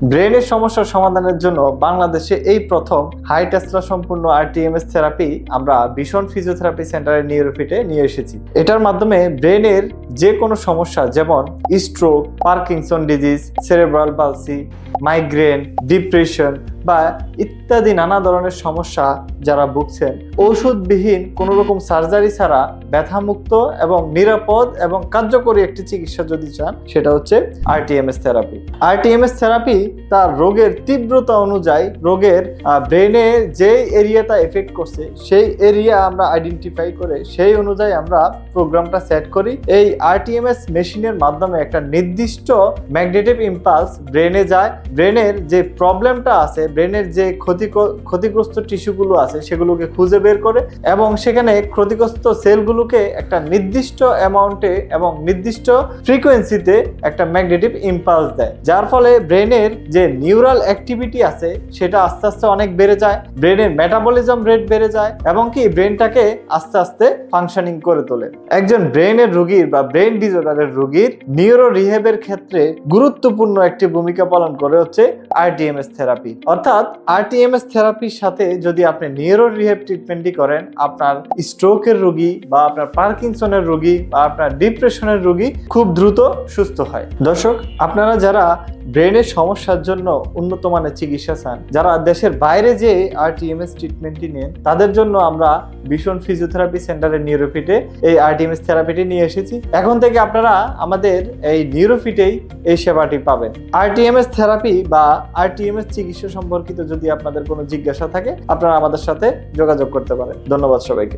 ব্রেনের সমস্যার সমাধানের জন্য বাংলাদেশে এই প্রথম হাই টেসলা সম্পূর্ণ আরটিএমএস থেরাপি আমরা ভিশন ফিজিওথেরাপি সেন্টারের নিউরোফিটে নিয়ে এসেছি। এটার মাধ্যমে ব্রেনের যে কোনো সমস্যা যেমন stroke, Parkinson disease, cerebral palsy, migraine, depression বা ইত্যাদি নানা ধরনের সমস্যা যারা ভুগছেন, ঔষধবিহীন কোনো রকম সার্জারি ছাড়া ব্যথামুক্ত এবং নিরাপদ এবং কার্যকরী একটি চিকিৎসা যদি চান, সেটা হচ্ছে আরটিএমএস থেরাপি। আরটিএমএস থেরাপি তার রোগের তীব্রতা অনুযায়ী রোগের ব্রেনে যে এরিয়াটা এফেক্ট করছে সেই এরিয়া আমরা আইডেন্টিফাই করে সেই অনুযায়ী আমরা প্রোগ্রামটা সেট করি। এই আরটিএমএস মেশিনের মাধ্যমে একটা নির্দিষ্ট ম্যাগনেটিক ইম্পালস ব্রেনে যায়, ব্রেনের যে প্রবলেমটা আছে, ব্রেনের যে ক্ষতিগ্রস্ত টিস্যুগুলো আছে সেগুলোকে খুঁজে বের করে এবং সেখানে ক্ষতিগ্রস্ত সেলগুলোকে একটা নির্দিষ্ট অ্যামাউন্টে এবং নির্দিষ্ট ফ্রিকোয়েন্সিতে একটা ম্যাগনেটিক ইম্পালস দেয়, যার ফলে ব্রেনের যে নিউরাল অ্যাক্টিভিটি আছে সেটা আস্তে আস্তে অনেক বেড়ে যায়, ব্রেনের মেটাবলিজম রেট বেড়ে যায় এবং কি ব্রেনটাকে আস্তে আস্তে ফাংশনিং করে তোলে। একজন ব্রেনের রোগীর বা ব্রেন ডিসঅর্ডারের রোগীর নিউরো রিহ্যাবের ক্ষেত্রে গুরুত্বপূর্ণ একটি ভূমিকা পালন করে হচ্ছে আরটিএমএস থেরাপি। অর্থাৎ আরটিএমএস থেরাপির সাথে যদি আপনি নিউরো রিহ্যাব ট্রিটমেন্টই করেন, আপনার স্ট্রোকের রোগী বা আপনার পার্কিনসনের রোগী বা আপনার ডিপ্রেশনের রোগী খুব দ্রুত সুস্থ হয়। দর্শক, আপনারা যারা ব্রেনের সমস্যার জন্য উন্নত মানের চিকিৎসা চান, যারা দেশের বাইরে যে আরটিএমএস ট্রিটমেন্টটি নেন, তাদের জন্য আমরা ভিশন ফিজিওথেরাপি সেন্টারের নিউরোফিটে এই আরটিএমএস থেরাপিটি নিয়ে এসেছি। এখন থেকে আপনারা আমাদের এই নিউরোফিটেই এই সেবাটি পাবেন। আরটিএমএস থেরাপি বা আরটিএমএস চিকিৎসা সম্পর্কিত যদি আপনাদের কোনো জিজ্ঞাসা থাকে, আপনারা আমাদের সাথে যোগাযোগ করতে পারেন। ধন্যবাদ সবাইকে।